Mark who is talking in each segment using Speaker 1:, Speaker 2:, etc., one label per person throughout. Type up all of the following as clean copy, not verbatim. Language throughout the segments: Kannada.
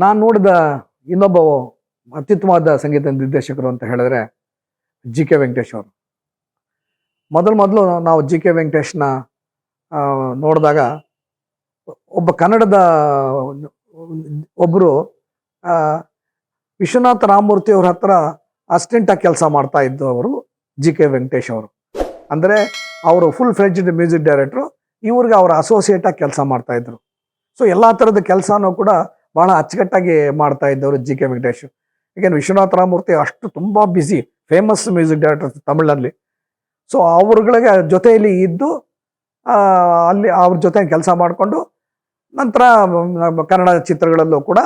Speaker 1: ನಾನು ನೋಡಿದ ಇನ್ನೊಬ್ಬ ಅತ್ಯುತ್ತಮವಾದ ಸಂಗೀತ ನಿರ್ದೇಶಕರು ಅಂತ ಹೇಳಿದ್ರೆ ಜಿ ಕೆ ವೆಂಕಟೇಶ್ ಅವರು. ಮೊದಲು ನಾವು ಜಿ ಕೆ ವೆಂಕಟೇಶ್ನ ನೋಡಿದಾಗ ಒಬ್ಬ ಕನ್ನಡದ ಒಬ್ಬರು ವಿಶ್ವನಾಥ ರಾಮಮೂರ್ತಿ ಅವ್ರ ಹತ್ರ ಅಸಿಸ್ಟೆಂಟಾಗಿ ಕೆಲಸ ಮಾಡ್ತಾ ಇದ್ದವರು ಜಿ ಕೆ ವೆಂಕಟೇಶ್ ಅವರು. ಅಂದರೆ ಅವರು ಫುಲ್ ಫ್ಲೆಡ್ಜ್ಡ್ ಮ್ಯೂಸಿಕ್ ಡೈರೆಕ್ಟ್ರು, ಇವ್ರಿಗೆ ಅವರ ಅಸೋಸಿಯೇಟಾಗಿ ಕೆಲಸ ಮಾಡ್ತಾ ಇದ್ರು. ಸೊ ಎಲ್ಲ ಥರದ ಕೆಲಸನೂ ಕೂಡ ಭಾಳ ಅಚ್ಚುಕಟ್ಟಾಗಿ ಮಾಡ್ತಾ ಇದ್ದವರು ಜಿ ಕೆ ವೆಂಕಟೇಶ್. ಈಗೇನು ವಿಶ್ವನಾಥ ರಾಮಮೂರ್ತಿ ಅಷ್ಟು ತುಂಬ ಬ್ಯುಸಿ, ಫೇಮಸ್ ಮ್ಯೂಸಿಕ್ ಡೈರೆಕ್ಟರ್ ತಮಿಳಲ್ಲಿ. ಸೊ ಅವ್ರಗಳಿಗೆ ಜೊತೆಯಲ್ಲಿ ಇದ್ದು ಅಲ್ಲಿ ಅವ್ರ ಜೊತೆ ಕೆಲಸ ಮಾಡಿಕೊಂಡು ನಂತರ ಕನ್ನಡ ಚಿತ್ರಗಳಲ್ಲೂ ಕೂಡ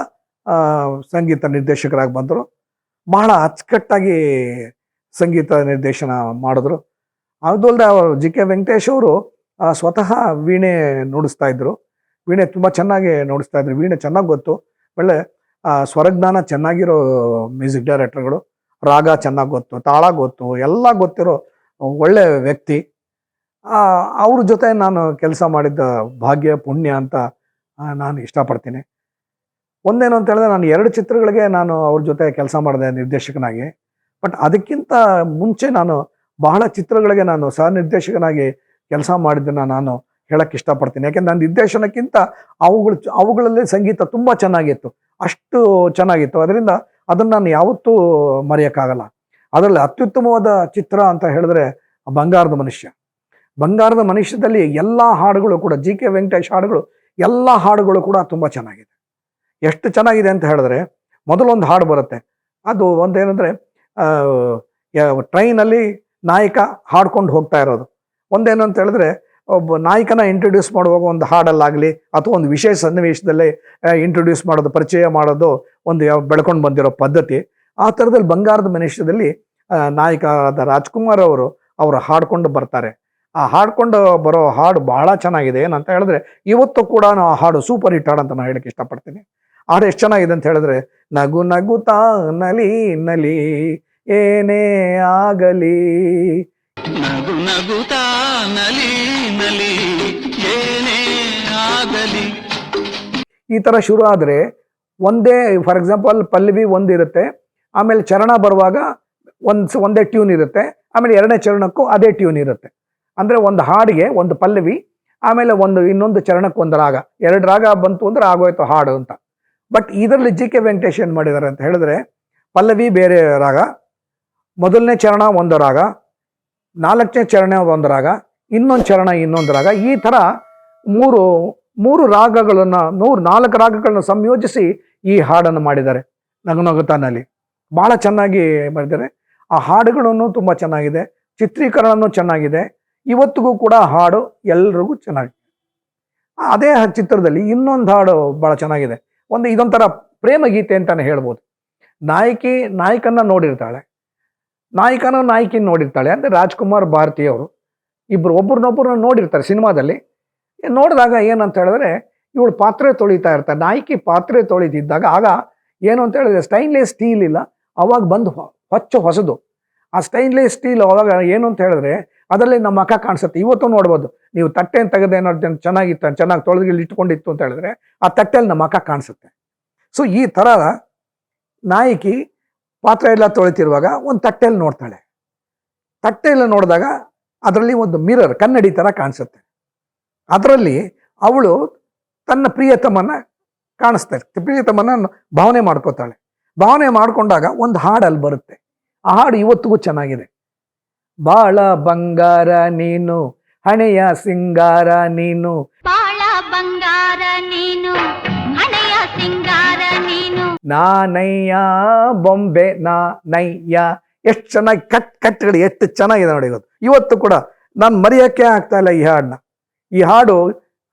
Speaker 1: ಸಂಗೀತ ನಿರ್ದೇಶಕರಾಗಿ ಬಂದರು. ಬಹಳ ಅಚ್ಚುಕಟ್ಟಾಗಿ ಸಂಗೀತ ನಿರ್ದೇಶನ ಮಾಡಿದ್ರು. ಅದು ಅಲ್ಲದೆ ಅವರು ಜಿ ಕೆ ವೆಂಕಟೇಶ್ ಅವರು ಸ್ವತಃ ವೀಣೆ ನುಡಿಸ್ತಾ ಇದ್ರು. ವೀಣೆ ತುಂಬ ಚೆನ್ನಾಗಿ ನುಡಿಸ್ತಾ ಇದ್ರು. ವೀಣೆ ಚೆನ್ನಾಗಿ ಗೊತ್ತು, ಒಳ್ಳೆ ಸ್ವರಜ್ಞಾನ ಚೆನ್ನಾಗಿರೋ ಮ್ಯೂಸಿಕ್ ಡೈರೆಕ್ಟರ್ಗಳು. ರಾಗ ಚೆನ್ನಾಗಿ ಗೊತ್ತು, ತಾಳ ಗೊತ್ತು, ಎಲ್ಲ ಗೊತ್ತಿರೋ ಒಳ್ಳೆ ವ್ಯಕ್ತಿ. ಅವ್ರ ಜೊತೆ ನಾನು ಕೆಲಸ ಮಾಡಿದ್ದ ಭಾಗ್ಯ ಪುಣ್ಯ ಅಂತ ನಾನು ಇಷ್ಟಪಡ್ತೀನಿ. ಒಂದೇನು ಅಂತ ಹೇಳಿದ್ರೆ, ನಾನು 2 ಚಿತ್ರಗಳಿಗೆ ನಾನು ಅವ್ರ ಜೊತೆ ಕೆಲಸ ಮಾಡಿದೆ ನಿರ್ದೇಶಕನಾಗಿ. ಬಟ್ ಅದಕ್ಕಿಂತ ಮುಂಚೆ ನಾನು ಬಹಳ ಚಿತ್ರಗಳಿಗೆ ನಾನು ಸಹ ನಿರ್ದೇಶಕನಾಗಿ ಕೆಲಸ ಮಾಡಿದ್ದನ್ನು ನಾನು ಹೇಳಕ್ಕೆ ಇಷ್ಟಪಡ್ತೀನಿ. ಯಾಕೆಂದ್ರೆ ನನ್ನ ನಿರ್ದೇಶನಕ್ಕಿಂತ ಅವುಗಳಲ್ಲಿ ಸಂಗೀತ ತುಂಬ ಚೆನ್ನಾಗಿತ್ತು, ಅಷ್ಟು ಚೆನ್ನಾಗಿತ್ತು. ಅದರಿಂದ ಅದನ್ನು ನಾನು ಯಾವತ್ತೂ ಮರೆಯೋಕ್ಕಾಗಲ್ಲ. ಅದರಲ್ಲಿ ಅತ್ಯುತ್ತಮವಾದ ಚಿತ್ರ ಅಂತ ಹೇಳಿದ್ರೆ ಬಂಗಾರದ ಮನುಷ್ಯ. ಬಂಗಾರದ ಮನುಷ್ಯದಲ್ಲಿ ಎಲ್ಲ ಹಾಡುಗಳು ಕೂಡ, ಜಿ ಕೆ ವೆಂಕಟೇಶ್ ಹಾಡುಗಳು, ಎಲ್ಲ ಹಾಡುಗಳು ಕೂಡ ತುಂಬ ಚೆನ್ನಾಗಿದೆ. ಎಷ್ಟು ಚೆನ್ನಾಗಿದೆ ಅಂತ ಹೇಳಿದ್ರೆ, ಮೊದಲೊಂದು ಹಾಡು ಬರುತ್ತೆ. ಅದು ಒಂದೇನೆಂದರೆ, ಟ್ರೈನಲ್ಲಿ ನಾಯಕ ಹಾಡ್ಕೊಂಡು ಹೋಗ್ತಾ ಇರೋದು. ಒಂದೇನು ಅಂತ ಹೇಳಿದ್ರೆ, ಒಬ್ಬ ನಾಯಕನ ಇಂಟ್ರೊಡ್ಯೂಸ್ ಮಾಡುವಾಗ ಒಂದು ಹಾಡಲ್ಲಾಗಲಿ ಅಥವಾ ಒಂದು ವಿಶೇಷ ಸನ್ನಿವೇಶದಲ್ಲೇ ಇಂಟ್ರೊಡ್ಯೂಸ್ ಮಾಡೋದು, ಪರಿಚಯ ಮಾಡೋದು ಒಂದು ಬೆಳ್ಕೊಂಡು ಬಂದಿರೋ ಪದ್ಧತಿ. ಆ ಥರದಲ್ಲಿ ಬಂಗಾರದ ಮನುಷ್ಯದಲ್ಲಿ ನಾಯಕರಾದ ರಾಜ್ಕುಮಾರ್ ಅವರು ಹಾಡ್ಕೊಂಡು ಬರ್ತಾರೆ. ಆ ಹಾಡ್ಕೊಂಡು ಬರೋ ಹಾಡು ಬಹಳ ಚೆನ್ನಾಗಿದೆ. ಏನಂತ ಹೇಳಿದ್ರೆ, ಇವತ್ತು ಕೂಡ ಆ ಹಾಡು ಸೂಪರ್ ಹಿಟ್ ಹಾಡು ಅಂತ ನಾನು ಹೇಳಕ್ಕೆ ಇಷ್ಟಪಡ್ತೀನಿ. ಹಾಡು ಎಷ್ಟು ಚೆನ್ನಾಗಿದೆ ಅಂತ ಹೇಳಿದ್ರೆ, ನಗು ನಗುತ್ತಾ ನಲಿ ನಲಿ ಏನೇ ಆಗಲಿ,
Speaker 2: ನಗು ನಗುತ್ತಾ ನಲಿ ನಲಿ ಏನೇ ಆಗಲಿ.
Speaker 1: ಈ ಥರ ಶುರು ಆದರೆ ಒಂದೇ, ಫಾರ್ ಎಕ್ಸಾಂಪಲ್ ಪಲ್ಲವಿ ಒಂದಿರುತ್ತೆ, ಆಮೇಲೆ ಚರಣ ಬರುವಾಗ ಒಂದೇ ಟ್ಯೂನ್ ಇರುತ್ತೆ, ಆಮೇಲೆ 2ನೇ ಚರಣಕ್ಕೂ ಅದೇ ಟ್ಯೂನ್ ಇರುತ್ತೆ. ಅಂದರೆ ಒಂದು ಹಾಡಿಗೆ ಒಂದು ಪಲ್ಲವಿ, ಆಮೇಲೆ ಇನ್ನೊಂದು ಚರಣಕ್ಕೆ ಒಂದು ರಾಗ, 2 ರಾಗ ಬಂತು ಅಂದ್ರೆ ಆಗೋಯ್ತು ಹಾಡು ಅಂತ. ಬಟ್ ಇದರಲ್ಲಿ ಜಿ ಕೆ ವೆಂಕಟೇಶ್ ಏನು ಮಾಡಿದ್ದಾರೆ ಅಂತ ಹೇಳಿದ್ರೆ, ಪಲ್ಲವಿ ಬೇರೆ ರಾಗ, ಮೊದಲನೇ ಚರಣ ಒಂದು ರಾಗ, 4ನೇ ಚರಣ ಒಂದು ರಾಗ, ಇನ್ನೊಂದು ಚರಣ ಇನ್ನೊಂದು ರಾಗ, ಈ ಥರ ಮೂರು ರಾಗಗಳನ್ನು 4 ರಾಗಗಳನ್ನು ಸಂಯೋಜಿಸಿ ಈ ಹಾಡನ್ನು ಮಾಡಿದ್ದಾರೆ ನಗು ನಗುತ್ತಾನಲ್ಲಿ. ಭಾಳ ಚೆನ್ನಾಗಿ ಮಾಡಿದ್ದಾರೆ. ಆ ಹಾಡುಗಳನ್ನು ತುಂಬ ಚೆನ್ನಾಗಿದೆ, ಚಿತ್ರೀಕರಣನೂ ಚೆನ್ನಾಗಿದೆ. ಇವತ್ತಿಗೂ ಕೂಡ ಹಾಡು ಎಲ್ರಿಗೂ ಚೆನ್ನಾಗಿದೆ. ಅದೇ ಚಿತ್ರದಲ್ಲಿ ಇನ್ನೊಂದು ಹಾಡು ಭಾಳ ಚೆನ್ನಾಗಿದೆ. ಇದೊಂಥರ ಪ್ರೇಮ ಗೀತೆ ಅಂತಾನೆ ಹೇಳ್ಬೋದು. ನಾಯಕನ ನೋಡಿರ್ತಾಳೆ, ನಾಯಕನ ನಾಯಕಿನ ನೋಡಿರ್ತಾಳೆ. ಅಂದರೆ ರಾಜ್ಕುಮಾರ್ ಭಾರತಿ ಅವರು ಇಬ್ಬರು ಒಬ್ರನ್ನೊಬ್ಬರನ್ನ ನೋಡಿರ್ತಾರೆ ಸಿನಿಮಾದಲ್ಲಿ. ನೋಡಿದಾಗ ಏನಂತ ಹೇಳಿದ್ರೆ, ಇವಳು ಪಾತ್ರೆ ತೊಳಿತಾ ಇರ್ತಾರೆ, ನಾಯಕಿ ಪಾತ್ರೆ ತೊಳಿತಿದ್ದಾಗ ಆಗ ಏನು ಅಂತ ಹೇಳಿದ್ರೆ ಸ್ಟೈನ್ಲೆಸ್ ಸ್ಟೀಲ್ ಇಲ್ಲ, ಅವಾಗ ಬಂದು ಹೊಸದು ಆ ಸ್ಟೈನ್ಲೆಸ್ ಸ್ಟೀಲ್. ಅವಾಗ ಏನು ಅಂತ ಹೇಳಿದ್ರೆ ಅದರಲ್ಲಿ ನಮ್ಮ ಅಕ್ಕ ಕಾಣಿಸುತ್ತೆ. ಇವತ್ತು ನೋಡ್ಬೋದು ನೀವು, ತಟ್ಟೆಯನ್ನು ತೆಗೆದೇನೋ ಚೆನ್ನಾಗಿತ್ತು, ಚೆನ್ನಾಗಿ ತೊಳೆದು ಇಟ್ಕೊಂಡಿತ್ತು ಅಂತ ಹೇಳಿದ್ರೆ ಆ ತಟ್ಟೆಯಲ್ಲಿ ನಮ್ಮ ಅಕ್ಕ ಕಾಣಿಸುತ್ತೆ. ಸೊ ಈ ಥರ ನಾಯಕಿ ಪಾತ್ರೆ ಎಲ್ಲ ತೊಳಿತಿರುವಾಗ ಒಂದು ತಟ್ಟೆಯಲ್ಲಿ ನೋಡ್ತಾಳೆ. ತಟ್ಟೆಯಲ್ಲಿ ನೋಡಿದಾಗ ಅದರಲ್ಲಿ ಒಂದು ಮಿರರ್, ಕನ್ನಡಿ ಥರ ಕಾಣಿಸುತ್ತೆ. ಅದರಲ್ಲಿ ಅವಳು ತನ್ನ ಪ್ರಿಯತಮನ ಕಾಣಿಸ್ತಾಳೆ, ಪ್ರಿಯತಮನ ಭಾವನೆ ಮಾಡ್ಕೋತಾಳೆ. ಭಾವನೆ ಮಾಡ್ಕೊಂಡಾಗ ಒಂದು ಹಾಡಲ್ಲಿ ಬರುತ್ತೆ. ಆ ಹಾಡು ಇವತ್ತಿಗೂ ಚೆನ್ನಾಗಿದೆ. ಬಾಳ ಬಂಗಾರ ನೀನು, ಹಣೆಯ ಸಿಂಗಾರ ನೀನು,
Speaker 3: ಬಾಳ ಬಂಗಾರ ನೀನು, ಹಣೆಯ ಸಿಂಗಾರ ನೀನು,
Speaker 1: ನಾನಯ್ಯ ಬೊಂಬೆ ನಾನಯ್ಯ. ಎಷ್ಟು ಚೆನ್ನಾಗಿ ಕಟ್ಗಳು ಎಷ್ಟು ಚೆನ್ನಾಗಿದೆ ನೋಡಿ. ಇವತ್ತು ಕೂಡ ನಾನು ಮರೆಯೋಕ್ಕೆ ಆಗ್ತಾ ಇಲ್ಲ ಈ ಹಾಡನ್ನ. ಈ ಹಾಡು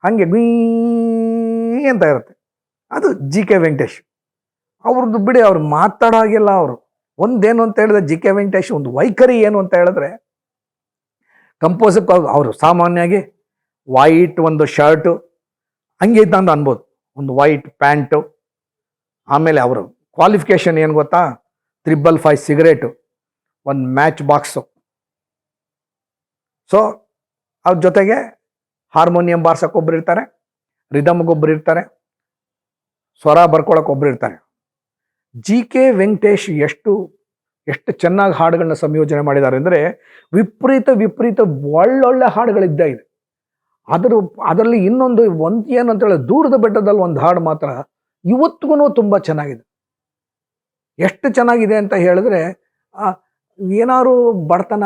Speaker 1: ಹಾಗೆ ಗುಯ್ ಅಂತ ಇರುತ್ತೆ. ಅದು ಜಿ ಕೆ ವೆಂಕಟೇಶ್ ಅವ್ರದ್ದು ಬಿಡಿ, ಅವ್ರು ಮಾತಾಡೋಗಿಲ್ಲ. ಅವರು ಒಂದೇನು ಅಂತ ಹೇಳಿದ್ರೆ, ಜಿ ಕೆ ವೆಂಕಟೇಶ್ ಒಂದು ವೈಖರಿ ಏನು ಅಂತ ಹೇಳಿದ್ರೆ, ಕಂಪೋಸರ್ ಅವರು ಸಾಮಾನ್ಯವಾಗಿ ವೈಟ್ ಒಂದು ಶರ್ಟು ಹಂಗೆ ಇದ್ದಂತ ಅನ್ಬೋದು, ಒಂದು ವೈಟ್ ಪ್ಯಾಂಟು, ಆಮೇಲೆ ಅವರು ಕ್ವಾಲಿಫಿಕೇಶನ್ ಏನು ಗೊತ್ತಾ, 555 ಸಿಗರೇಟು, ಒಂದು ಮ್ಯಾಚ್ ಬಾಕ್ಸು. ಸೊ ಅವ್ರ ಜೊತೆಗೆ ಹಾರ್ಮೋನಿಯಂ ಬಾರ್ಸೋಕ್ಕೊಬ್ರು ಇರ್ತಾರೆ, ರಿದಮ್ಗೊಬ್ರು ಇರ್ತಾರೆ, ಸ್ವರ ಬರ್ಕೊಳಕ್ಕೆ ಒಬ್ರು ಇರ್ತಾರೆ. ಜಿ ಕೆ ವೆಂಕಟೇಶ್ ಎಷ್ಟು ಚೆನ್ನಾಗಿ ಹಾಡುಗಳನ್ನ ಸಂಯೋಜನೆ ಮಾಡಿದ್ದಾರೆ ಅಂದರೆ ವಿಪರೀತ ಒಳ್ಳೊಳ್ಳೆ ಹಾಡುಗಳಿದ್ದ ಇದೆ. ಅದರಲ್ಲಿ ಇನ್ನೊಂದು ಏನಂತ ಹೇಳಿದ್ರೆ ದೂರದ ಬೆಟ್ಟದಲ್ಲಿ ಒಂದು ಹಾಡು ಮಾತ್ರ ಇವತ್ತಿಗೂ ತುಂಬ ಚೆನ್ನಾಗಿದೆ. ಎಷ್ಟು ಚೆನ್ನಾಗಿದೆ ಅಂತ ಹೇಳಿದ್ರೆ ಏನಾದ್ರು ಬಡತನ,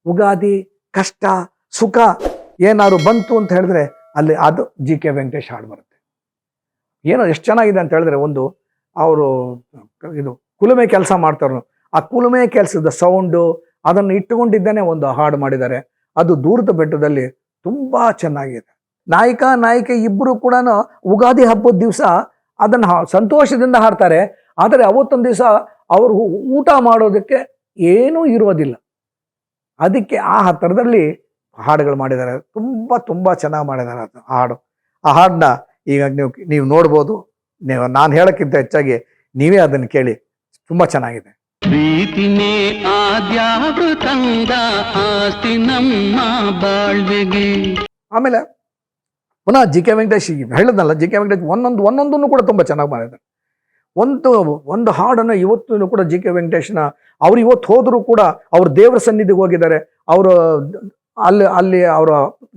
Speaker 1: ಉಗಾದಿ, ಕಷ್ಟ, ಸುಖ ಏನಾದ್ರು ಬಂತು ಅಂತ ಹೇಳಿದ್ರೆ ಅಲ್ಲಿ ಅದು ಜಿ ಕೆ ವೆಂಕಟೇಶ್ ಹಾಡು ಬರುತ್ತೆ. ಏನೋ ಎಷ್ಟು ಚೆನ್ನಾಗಿದೆ ಅಂತ ಹೇಳಿದ್ರೆ, ಒಂದು ಅವರು ಇದು ಕುಲುಮೆ ಕೆಲಸ ಮಾಡ್ತಾರೆ, ಆ ಕುಲುಮೆ ಕೆಲಸದ ಸೌಂಡು ಅದನ್ನು ಇಟ್ಟುಕೊಂಡಿದ್ದೇನೆ ಒಂದು ಹಾಡು ಮಾಡಿದ್ದಾರೆ. ಅದು ದೂರದ ಬೆಟ್ಟದಲ್ಲಿ ತುಂಬಾ ಚೆನ್ನಾಗಿದೆ. ನಾಯಕ ನಾಯಕಿ ಇಬ್ಬರು ಕೂಡ ಉಗಾದಿ ಹಬ್ಬದ ದಿವಸ ಅದನ್ನು ಸಂತೋಷದಿಂದ ಹಾಡ್ತಾರೆ. ಆದರೆ ಅವತ್ತೊಂದು ದಿವಸ ಅವರು ಊಟ ಮಾಡೋದಕ್ಕೆ ಏನೂ ಇರೋದಿಲ್ಲ. ಅದಕ್ಕೆ ಆ ಥರದಲ್ಲಿ ಹಾಡುಗಳು ಮಾಡಿದ್ದಾರೆ. ತುಂಬ ಚೆನ್ನಾಗಿ ಮಾಡಿದ್ದಾರೆ ಅದು ಹಾಡು. ಆ ಹಾಡನ್ನ ಈಗ ನೀವು ನೋಡ್ಬೋದು. ನಾನು ಹೇಳೋಕ್ಕಿಂತ ಹೆಚ್ಚಾಗಿ ನೀವೇ ಅದನ್ನು ಕೇಳಿ, ತುಂಬ ಚೆನ್ನಾಗಿದೆ.
Speaker 2: ಪ್ರೀತಿನೇ ಆದ್ಯಾವೃತಂದ ಆಸ್ತಿ ನಮ್ಮ ಬಾಳ್ವೆಗೆ.
Speaker 1: ಆಮೇಲೆ ಪುನಃ ಜಿ ಕೆ ವೆಂಕಟೇಶ್ ಹೇಳಿದ್ನಲ್ಲ, ಜಿ ಕೆ ವೆಂಕಟೇಶ್ ಒಂದೊಂದನ್ನು ಕೂಡ ತುಂಬ ಚೆನ್ನಾಗಿ ಮಾಡಿದ್ದಾರೆ. ಒಂದು ಹಾಡನ್ನು ಇವತ್ತು ಕೂಡ ಜಿ ಕೆ ವೆಂಕಟೇಶ್ನ ಅವ್ರು ಇವತ್ತು ಹೋದರೂ ಕೂಡ ಅವ್ರ ದೇವರ ಸನ್ನಿಧಿಗೆ ಹೋಗಿದ್ದಾರೆ. ಅವರು ಅಲ್ಲಿ ಅವರ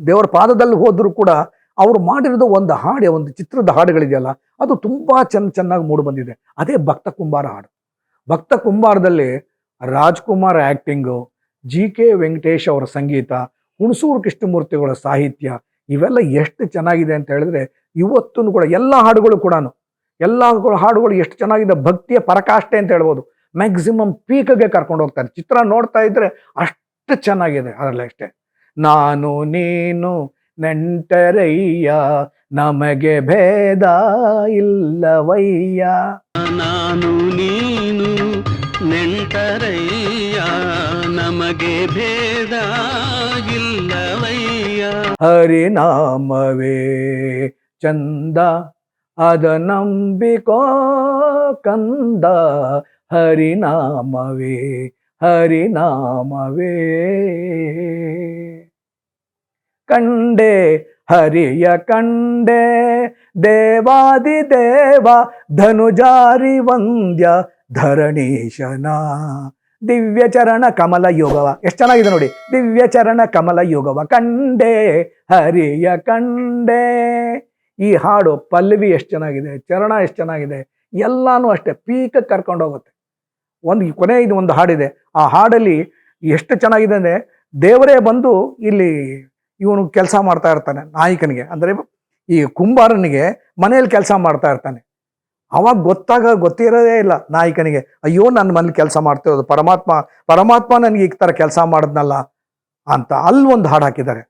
Speaker 1: ದೇವರ ಪಾದದಲ್ಲಿ ಹೋದರೂ ಕೂಡ ಅವರು ಮಾಡಿರೋದು ಒಂದು ಚಿತ್ರದ ಹಾಡುಗಳಿದೆಯಲ್ಲ, ಅದು ತುಂಬ ಚೆನ್ನಾಗಿ ಮೂಡಿ ಬಂದಿದೆ. ಅದೇ ಭಕ್ತ ಕುಂಬಾರ ಹಾಡು. ಭಕ್ತ ಕುಂಬಾರದಲ್ಲಿ Rajkumar acting, G K Venkatesh ಅವರ ಸಂಗೀತ, ಹುಣಸೂರು ಕೃಷ್ಣಮೂರ್ತಿಗಳ ಸಾಹಿತ್ಯ, ಇವೆಲ್ಲ ಎಷ್ಟು ಚೆನ್ನಾಗಿದೆ ಅಂತ ಹೇಳಿದ್ರೆ ಇವತ್ತೂ ಕೂಡ ಎಲ್ಲ ಹಾಡುಗಳು ಎಷ್ಟು ಚೆನ್ನಾಗಿದೆ. ಭಕ್ತಿಯ ಪರಾಕಾಷ್ಠೆ ಅಂತ ಹೇಳ್ಬೋದು. ಮ್ಯಾಕ್ಸಿಮಮ್ ಪೀಕ್ಗೆ ಕರ್ಕೊಂಡು ಹೋಗ್ತಾರೆ. ಚಿತ್ರ ನೋಡ್ತಾ ಇದ್ರೆ ಅಷ್ಟು ಚೆನ್ನಾಗಿದೆ. ಅದರಲ್ಲಿ ಅಷ್ಟೇ, ನಾನು ನೀನು ನೆಂಟರಯ್ಯ ನಮಗೆ ಭೇದ ಇಲ್ಲವಯ್ಯ,
Speaker 2: ನಾನು ನೀನು ನೆಂಟರಯ್ಯ ನಮಗೆ ಭೇದ ಇಲ್ಲವಯ್ಯ,
Speaker 1: ಹರಿನಾಮವೇ ಚಂದ ಅದ ನಂಬಿಕೋ ಕಂದ, ಹರಿನಾಮವೇ ಕಂಡೆ ಹರಿಯ ಕಂಡೆ ದೇವಾದಿ ದೇವ ಧನುಜಾರಿ ವಂದ್ಯ ಧರಣೀಶನ ದಿವ್ಯ ಚರಣ ಕಮಲ ಯೋಗವ. ಎಷ್ಟು ಚೆನ್ನಾಗಿದೆ ನೋಡಿ, ದಿವ್ಯ ಚರಣ ಕಮಲ ಯೋಗವ ಕಂಡೆ ಹರಿಯ ಕಂಡೆ. ಈ ಹಾಡು ಪಲ್ಲವಿ ಎಷ್ಟು ಚೆನ್ನಾಗಿದೆ, ಚರಣ ಎಷ್ಟು ಚೆನ್ನಾಗಿದೆ, ಎಲ್ಲಾನು ಅಷ್ಟೇ ಪೀಕಕ್ಕೆ ಕರ್ಕೊಂಡು ಹೋಗುತ್ತೆ. ಕೊನೆಗೆ ಒಂದು ಹಾಡಿದೆ, ಆ ಹಾಡಲ್ಲಿ ಎಷ್ಟು ಚೆನ್ನಾಗಿದೆ ಅಂದರೆ ದೇವರೇ ಬಂದು ಇಲ್ಲಿ ಇವನು ಕೆಲಸ ಮಾಡ್ತಾ ಇರ್ತಾನೆ, ನಾಯಕನಿಗೆ ಅಂದರೆ ಈ ಕುಂಬಾರನಿಗೆ ಮನೆಯಲ್ಲಿ ಕೆಲಸ ಮಾಡ್ತಾ ಇರ್ತಾನೆ. ಅವಾಗ ಗೊತ್ತಿರೋದೇ ಇಲ್ಲ ನಾಯಕನಿಗೆ, ಅಯ್ಯೋ ನನ್ನ ಮನೇಲಿ ಕೆಲಸ ಮಾಡ್ತಿರೋದು ಪರಮಾತ್ಮ ನನಗೆ ಈ ಥರ ಕೆಲಸ ಮಾಡಿದ್ನಲ್ಲ ಅಂತ ಅಲ್ಲಿ ಒಂದು ಹಾಡು ಹಾಕಿದ್ದಾರೆ.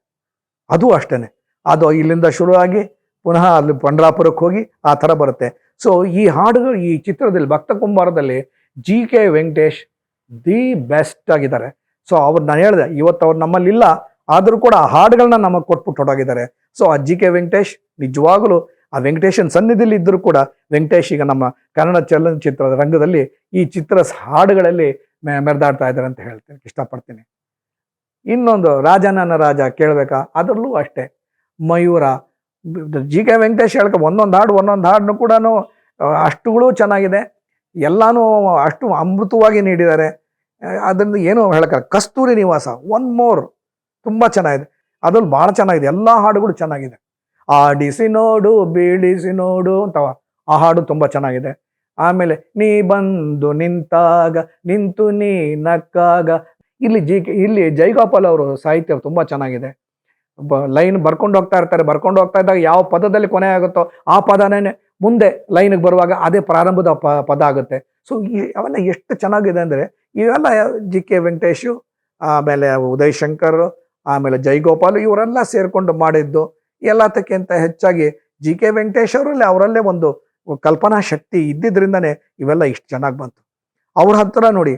Speaker 1: ಅದು ಅಷ್ಟೇ, ಅದು ಇಲ್ಲಿಂದ ಶುರುವಾಗಿ ಪುನಃ ಅಲ್ಲಿ ಪಂಡ್ರಾಪುರಕ್ಕೆ ಹೋಗಿ ಆ ಥರ ಬರುತ್ತೆ. ಸೊ ಈ ಹಾಡುಗಳು ಈ ಚಿತ್ರದಲ್ಲಿ ಭಕ್ತ ಕುಂಬಾರದಲ್ಲಿ G K Venkatesh the best ಆಗಿದ್ದಾರೆ. ಸೊ ಅವ್ರು ನಾನು ಹೇಳಿದೆ, ಇವತ್ತು ಅವ್ರು ನಮ್ಮಲ್ಲಿಲ್ಲ, ಆದರೂ ಕೂಡ ಆ ಹಾಡುಗಳನ್ನ ನಮಗೆ ಕೊಟ್ಬಿಟ್ಟು ಹೊರಗಿದ್ದಾರೆ. ಸೊ ಆ ಜಿ ಕೆ ವೆಂಕಟೇಶ್ ನಿಜವಾಗಲೂ ಆ ವೆಂಕಟೇಶನ್ ಸನ್ನಿಧಿಯಲ್ಲಿ ಇದ್ದರೂ ಕೂಡ ವೆಂಕಟೇಶ್ ಈಗ ನಮ್ಮ ಕನ್ನಡ ಚಲನಚಿತ್ರದ ರಂಗದಲ್ಲಿ ಈ ಚಿತ್ರ ಹಾಡುಗಳಲ್ಲಿ ಮೆರೆದಾಡ್ತಾ ಇದ್ದಾರೆ ಅಂತ ಹೇಳ್ತೀನಿ, ಇಷ್ಟಪಡ್ತೀನಿ. ಇನ್ನೊಂದು ರಾಜನನ್ನ ರಾಜ ಕೇಳಬೇಕಾ, ಅದರಲ್ಲೂ ಅಷ್ಟೇ ಮಯೂರ. ಜಿ ಕೆ ವೆಂಕಟೇಶ್ ಒಂದೊಂದು ಹಾಡನ್ನು ಕೂಡ ಅಷ್ಟುಗಳು ಚೆನ್ನಾಗಿದೆ, ಎಲ್ಲಾನು ಅಷ್ಟು ಅಮೃತವಾಗಿ ನೀಡಿದ್ದಾರೆ. ಅದರಿಂದ ಏನು ಹೇಳಕ್ಕ, ಕಸ್ತೂರಿ ನಿವಾಸ ಒನ್ ಮೋರ್ ತುಂಬ ಚೆನ್ನಾಗಿದೆ, ಅದ್ರಲ್ಲಿ ಭಾಳ ಚೆನ್ನಾಗಿದೆ, ಎಲ್ಲ ಹಾಡುಗಳು ಚೆನ್ನಾಗಿದೆ. ಆಡಿಸಿ ನೋಡು ಬೀಳಿಸಿ ನೋಡು ಅಂತವ ಆ ಹಾಡು ತುಂಬ ಚೆನ್ನಾಗಿದೆ. ಆಮೇಲೆ ನೀ ಬಂದು ನಿಂತಾಗ ನಿಂತು ನೀ ನಕ್ಕಾಗ, ಇಲ್ಲಿ ಜೈಗೋಪಾಲ್ ಅವರು ಸಾಹಿತ್ಯ ತುಂಬ ಚೆನ್ನಾಗಿದೆ. ಲೈನ್ ಬರ್ಕೊಂಡು ಹೋಗ್ತಾ ಇದ್ದಾಗ ಯಾವ ಪದದಲ್ಲಿ ಕೊನೆ ಆಗುತ್ತೋ ಆ ಪದನೇ ಮುಂದೆ ಲೈನಿಗೆ ಬರುವಾಗ ಅದೇ ಪ್ರಾರಂಭದ ಪದ ಆಗುತ್ತೆ. ಸೊ ಅವೆಲ್ಲ ಎಷ್ಟು ಚೆನ್ನಾಗಿದೆ ಅಂದರೆ ಇವೆಲ್ಲ ಜಿ ಕೆ ವೆಂಕಟೇಶು, ಆಮೇಲೆ ಉದಯ್ ಶಂಕರ್, ಆಮೇಲೆ ಜೈಗೋಪಾಲ್ ಇವರೆಲ್ಲ ಸೇರಿಕೊಂಡು ಮಾಡಿದ್ದು. ಎಲ್ಲದಕ್ಕಿಂತ ಹೆಚ್ಚಾಗಿ ಜಿ ಕೆ ವೆಂಕಟೇಶ್ ಅವರಲ್ಲೇ ಒಂದು ಕಲ್ಪನಾ ಶಕ್ತಿ ಇದ್ದಿದ್ರಿಂದನೇ ಇವೆಲ್ಲ ಇಷ್ಟು ಚೆನ್ನಾಗಿ ಬಂತು. ಅವ್ರ ಹತ್ರ ನೋಡಿ,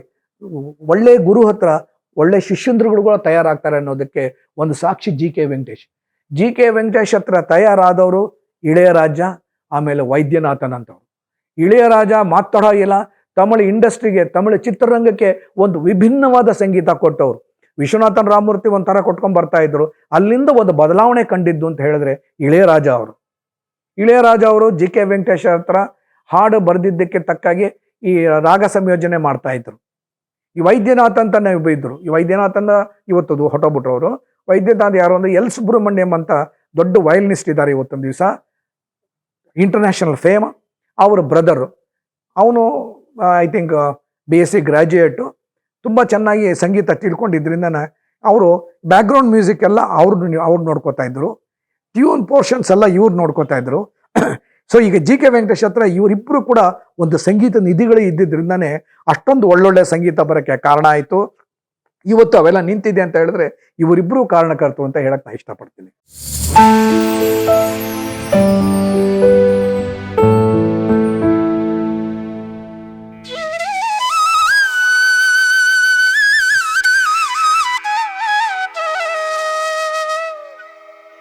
Speaker 1: ಒಳ್ಳೆ ಗುರು ಹತ್ರ ಒಳ್ಳೆ ಶಿಷ್ಯಂದ್ರುಗಳು ತಯಾರಾಗ್ತಾರೆ ಅನ್ನೋದಕ್ಕೆ ಒಂದು ಸಾಕ್ಷಿ ಜಿ ಕೆ ವೆಂಕಟೇಶ್ ಹತ್ರ ತಯಾರಾದವರು ಇಳೆಯರಾಜ, ಆಮೇಲೆ ವೈದ್ಯನಾಥನ್ ಅಂತವ್ರು. ಇಳೆಯರಾಜ ಮಾತಾಡೋ ಇಲ್ಲ, ತಮಿಳು ಇಂಡಸ್ಟ್ರಿಗೆ, ತಮಿಳು ಚಿತ್ರರಂಗಕ್ಕೆ ಒಂದು ವಿಭಿನ್ನವಾದ ಸಂಗೀತ ಕೊಟ್ಟವರು. ವಿಶ್ವನಾಥನ್ ರಾಮಮೂರ್ತಿ ಒಂಥರ ಕೊಟ್ಕೊಂಡು ಬರ್ತಾ ಇದ್ರು, ಅಲ್ಲಿಂದ ಒಂದು ಬದಲಾವಣೆ ಕಂಡಿದ್ದು ಅಂತ ಹೇಳಿದ್ರೆ ಇಳೆಯರಾಜ ಅವರು. ಇಳೆಯರಾಜ ಅವರು ಜಿ ಕೆ ವೆಂಕಟೇಶ್ ಹತ್ರ ಹಾಡು ಬರೆದಿದ್ದಕ್ಕೆ ತಕ್ಕಾಗಿ ಈ ರಾಗ ಸಂಯೋಜನೆ ಮಾಡ್ತಾ ಇದ್ರು. ಈ ವೈದ್ಯನಾಥ್ ಅಂತಾನೆ ಇದ್ರು. ಈ ವೈದ್ಯನಾಥನ್ನ ಇವತ್ತು ಹೊಟ್ಟೋಗ್ಬಿಟ್ರು ಅವರು. ವೈದ್ಯನಾಥ್ ಯಾರು ಅಂದ್ರೆ ಎಲ್ ಸುಬ್ರಹ್ಮಣ್ಯಂ ಅಂತ ದೊಡ್ಡ ವಯಲಿನಿಸ್ಟ್ ಇದ್ದಾರೆ ಇವತ್ತೊಂದು ದಿವಸ, ಇಂಟರ್ನ್ಯಾಷನಲ್ ಫೇಮ್. ಅವ್ರ ಬ್ರದರು, ಅವನು ಐ ಥಿಂಕ್ BSc ಗ್ರಾಜ್ಯುಯೇಟು, ತುಂಬ ಚೆನ್ನಾಗಿ ಸಂಗೀತ ತಿಳ್ಕೊಂಡಿದ್ರಿಂದ ಅವರು ಬ್ಯಾಕ್ಗ್ರೌಂಡ್ ಮ್ಯೂಸಿಕ್ ಎಲ್ಲ ಅವ್ರು ನೋಡ್ಕೋತಾ ಇದ್ರು, ಟ್ಯೂನ್ ಪೋರ್ಷನ್ಸ್ ಎಲ್ಲ ಇವ್ರು ನೋಡ್ಕೋತಾ ಇದ್ರು. ಸೊ ಈಗ ಜಿ ಕೆ ವೆಂಕಟೇಶ್ ಹತ್ರ ಇವರಿಬ್ಬರು ಕೂಡ ಒಂದು ಸಂಗೀತ ನಿಧಿಗಳೇ ಇದ್ದಿದ್ರಿಂದಾನೇ ಅಷ್ಟೊಂದು ಒಳ್ಳೊಳ್ಳೆ ಸಂಗೀತ ಬರೋಕ್ಕೆ ಕಾರಣ ಆಯಿತು. ಇವತ್ತು ಅವೆಲ್ಲ ನಿಂತಿದೆ ಅಂತ ಹೇಳಿದ್ರೆ ಇವರಿಬ್ಬರು ಕಾರಣಕರ್ತರು ಅಂತ ಹೇಳಕ್ ನಾನು ಇಷ್ಟಪಡ್ತೀನಿ.